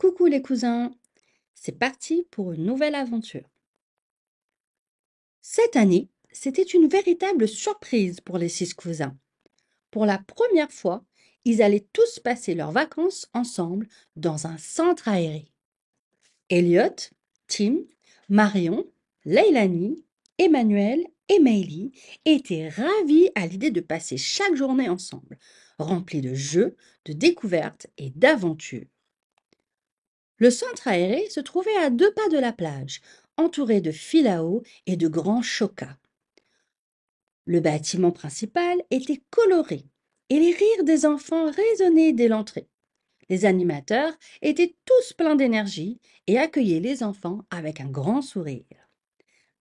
Coucou les cousins, c'est parti pour une nouvelle aventure. Cette année, c'était une véritable surprise pour les 6 cousins. Pour la première fois, ils allaient tous passer leurs vacances ensemble dans un centre aéré. Elliot, Tim, Marion, Leilani, Emmanuel et Meili étaient ravis à l'idée de passer chaque journée ensemble, remplis de jeux, de découvertes et d'aventures. Le centre aéré se trouvait à 2 pas de la plage, entouré de fils à eau et de grands chokas. Le bâtiment principal était coloré et les rires des enfants résonnaient dès l'entrée. Les animateurs étaient tous pleins d'énergie et accueillaient les enfants avec un grand sourire.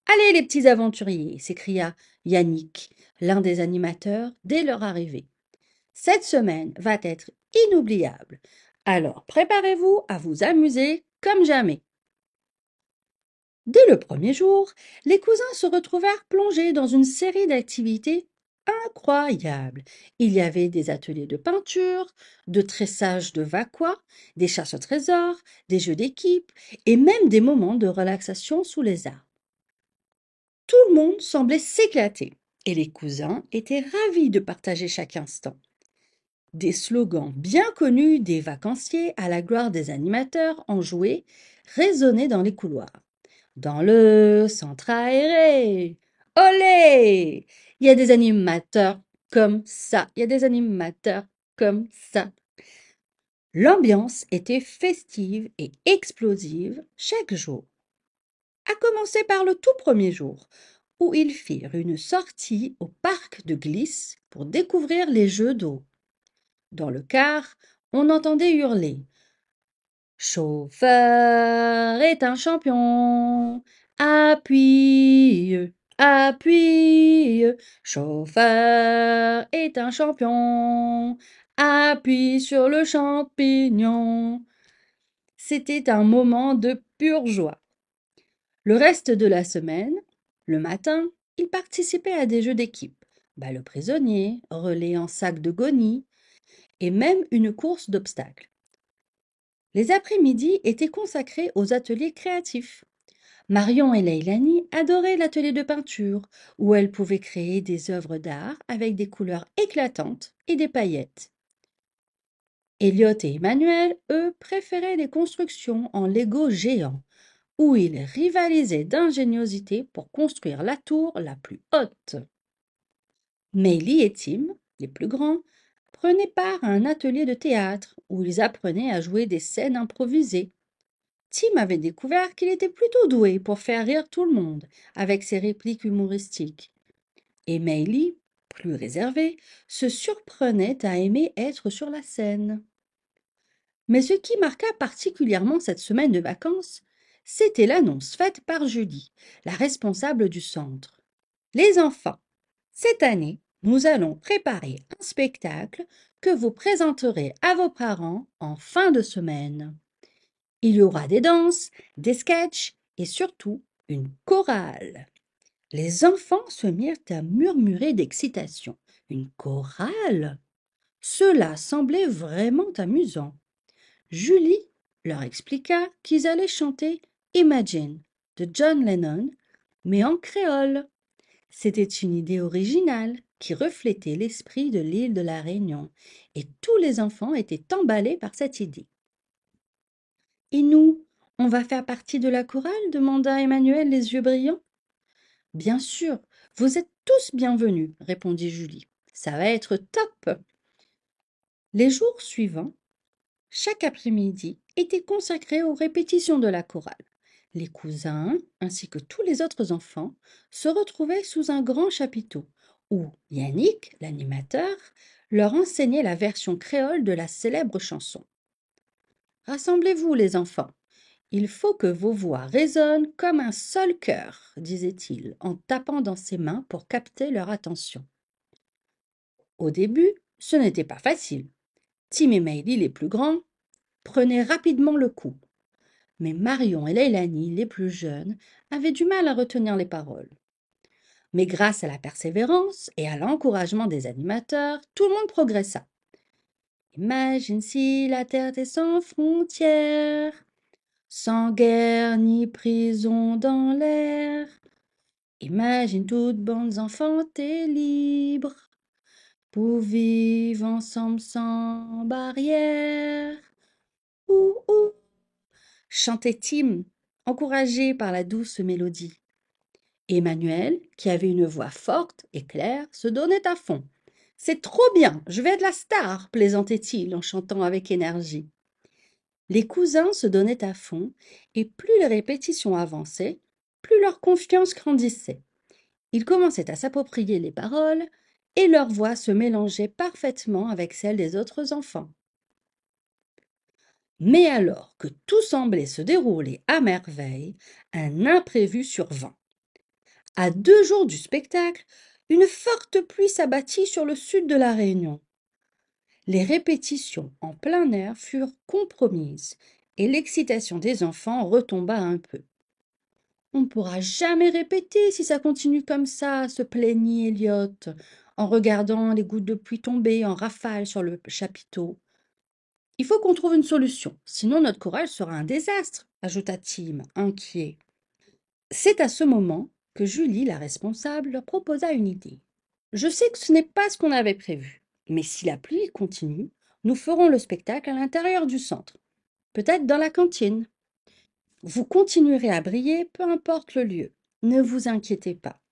Allez les petits aventuriers, s'écria Yannick, l'un des animateurs, dès leur arrivée. Cette semaine va être inoubliable. Alors préparez-vous à vous amuser comme jamais. Dès le premier jour, les cousins se retrouvèrent plongés dans une série d'activités incroyables. Il y avait des ateliers de peinture, de tressage de vaquois, des chasses au trésor, des jeux d'équipe et même des moments de relaxation sous les arbres. Tout le monde semblait s'éclater et les cousins étaient ravis de partager chaque instant. Des slogans bien connus des vacanciers à la gloire des animateurs enjoués résonnaient dans les couloirs. Dans le centre aéré, olé! Il y a des animateurs comme ça, il y a des animateurs comme ça. L'ambiance était festive et explosive chaque jour. À commencer par le tout premier jour, où ils firent une sortie au parc de glisse pour découvrir les jeux d'eau. Dans le car, on entendait hurler: Chauffeur est un champion, appuie, appuie. Chauffeur est un champion, appuie sur le champignon. C'était un moment de pure joie. Le reste de la semaine, le matin, ils participaient à des jeux d'équipe, balle au prisonnier, relais en sac de goni et même une course d'obstacles. Les après-midi étaient consacrés aux ateliers créatifs. Marion et Leilani adoraient l'atelier de peinture, où elles pouvaient créer des œuvres d'art avec des couleurs éclatantes et des paillettes. Elliot et Emmanuel, eux, préféraient les constructions en Lego géants, où ils rivalisaient d'ingéniosité pour construire la tour la plus haute. Meili et Tim, les plus grands, prenaient part à un atelier de théâtre où ils apprenaient à jouer des scènes improvisées. Tim avait découvert qu'il était plutôt doué pour faire rire tout le monde avec ses répliques humoristiques. Et Meili, plus réservée, se surprenait à aimer être sur la scène. Mais ce qui marqua particulièrement cette semaine de vacances, c'était l'annonce faite par Julie, la responsable du centre. Les enfants, cette année, nous allons préparer un spectacle que vous présenterez à vos parents en fin de semaine. Il y aura des danses, des sketchs et surtout une chorale. Les enfants se mirent à murmurer d'excitation. Une chorale? Cela semblait vraiment amusant. Julie leur expliqua qu'ils allaient chanter Imagine de John Lennon, mais en créole. C'était une idée originale qui reflétait l'esprit de l'île de la Réunion, et tous les enfants étaient emballés par cette idée. Et nous, on va faire partie de la chorale? Demanda Emmanuel, les yeux brillants. Bien sûr, vous êtes tous bienvenus, répondit Julie. Ça va être top. Les jours suivants, chaque après-midi était consacré aux répétitions de la chorale. Les cousins, ainsi que tous les autres enfants, se retrouvaient sous un grand chapiteau, où Yannick, l'animateur, leur enseignait la version créole de la célèbre chanson. Rassemblez-vous, les enfants. Il faut que vos voix résonnent comme un seul cœur, disait-il, en tapant dans ses mains pour capter leur attention. Au début, ce n'était pas facile. Tim et Meili, les plus grands, prenaient rapidement le coup. Mais Marion et Leilani, les plus jeunes, avaient du mal à retenir les paroles. Mais grâce à la persévérance et à l'encouragement des animateurs, tout le monde progressa. Imagine si la terre était sans frontières, sans guerre ni prison dans l'air. Imagine toutes bandes enfantées libres pour vivre ensemble sans barrière. Ouh, ouh, chantait Tim, encouragé par la douce mélodie. Emmanuel, qui avait une voix forte et claire, se donnait à fond. C'est trop bien, je vais être la star, plaisantait-il en chantant avec énergie. Les cousins se donnaient à fond, et plus les répétitions avançaient, plus leur confiance grandissait. Ils commençaient à s'approprier les paroles, et leur voix se mélangeait parfaitement avec celle des autres enfants. Mais alors que tout semblait se dérouler à merveille, un imprévu survint. À 2 jours du spectacle, une forte pluie s'abattit sur le sud de la Réunion. Les répétitions en plein air furent compromises et l'excitation des enfants retomba un peu. On ne pourra jamais répéter si ça continue comme ça, se plaignit Elliot, en regardant les gouttes de pluie tomber en rafale sur le chapiteau. Il faut qu'on trouve une solution, sinon notre chorale sera un désastre, ajouta Tim, inquiet. C'est à ce moment que Julie, la responsable, leur proposa une idée. Je sais que ce n'est pas ce qu'on avait prévu, mais si la pluie continue, nous ferons le spectacle à l'intérieur du centre, peut-être dans la cantine. Vous continuerez à briller, peu importe le lieu. Ne vous inquiétez pas.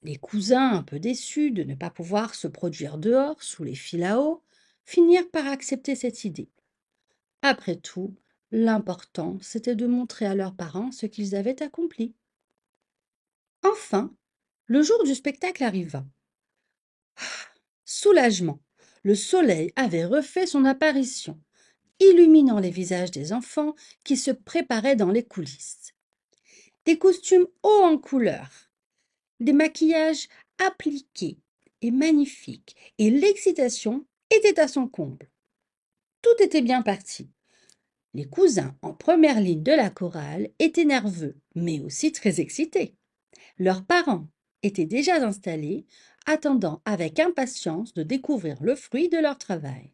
Les cousins, un peu déçus de ne pas pouvoir se produire dehors, sous les fils à eau, finirent par accepter cette idée. Après tout, l'important, c'était de montrer à leurs parents ce qu'ils avaient accompli. Enfin, le jour du spectacle arriva. Soulagement. Le soleil avait refait son apparition, illuminant les visages des enfants qui se préparaient dans les coulisses. Des costumes hauts en couleurs, des maquillages appliqués et magnifiques, et l'excitation était à son comble. Tout était bien parti. Les cousins en première ligne de la chorale étaient nerveux, mais aussi très excités. Leurs parents étaient déjà installés, attendant avec impatience de découvrir le fruit de leur travail.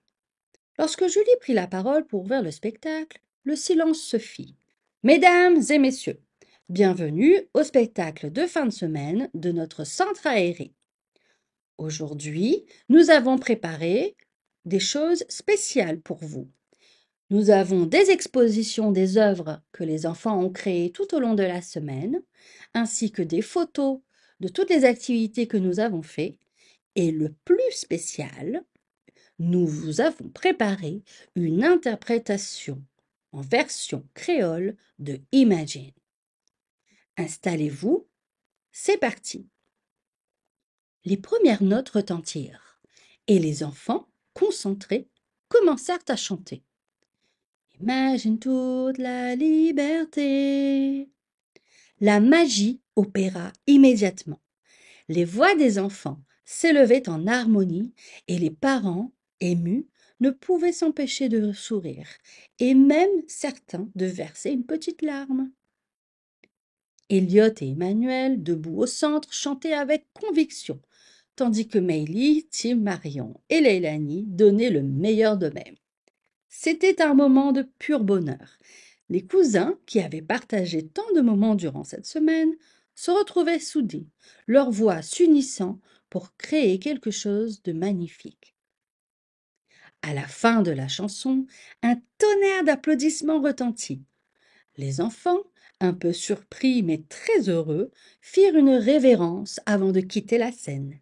Lorsque Julie prit la parole pour ouvrir le spectacle, le silence se fit. Mesdames et messieurs, bienvenue au spectacle de fin de semaine de notre centre aéré. Aujourd'hui, nous avons préparé des choses spéciales pour vous. Nous avons des expositions des œuvres que les enfants ont créées tout au long de la semaine, ainsi que des photos de toutes les activités que nous avons faites. Et le plus spécial, nous vous avons préparé une interprétation en version créole de Imagine. Installez-vous, c'est parti. Les premières notes retentirent et les enfants, concentrés, commencèrent à chanter. Imagine toute la liberté. La magie opéra immédiatement. Les voix des enfants s'élevaient en harmonie et les parents, émus, ne pouvaient s'empêcher de sourire, et même certains de verser une petite larme. Elliot et Emmanuel, debout au centre, chantaient avec conviction, tandis que Meili, Tim, Marion et Leilani donnaient le meilleur d'eux-mêmes. C'était un moment de pur bonheur. Les cousins, qui avaient partagé tant de moments durant cette semaine, se retrouvaient soudés, leurs voix s'unissant pour créer quelque chose de magnifique. À la fin de la chanson, un tonnerre d'applaudissements retentit. Les enfants, un peu surpris mais très heureux, firent une révérence avant de quitter la scène.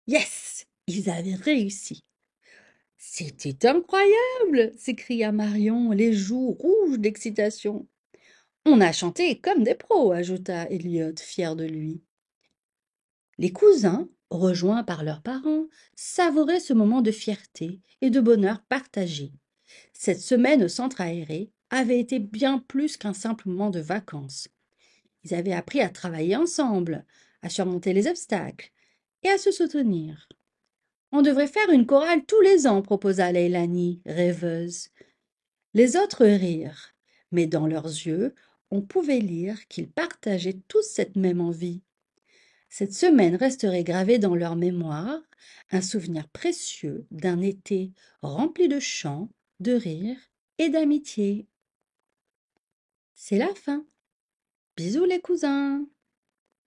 Yes! Ils avaient réussi. C'était incroyable! S'écria Marion, les joues rouges d'excitation. On a chanté comme des pros, ajouta Elliot, fier de lui. Les cousins, rejoints par leurs parents, savouraient ce moment de fierté et de bonheur partagé. Cette semaine au centre aéré avait été bien plus qu'un simple moment de vacances. Ils avaient appris à travailler ensemble, à surmonter les obstacles et à se soutenir. On devrait faire une chorale tous les ans, proposa Leilani, rêveuse. Les autres rirent, mais dans leurs yeux, on pouvait lire qu'ils partageaient tous cette même envie. Cette semaine resterait gravée dans leur mémoire, un souvenir précieux d'un été rempli de chants, de rires et d'amitié. C'est la fin. Bisous les cousins!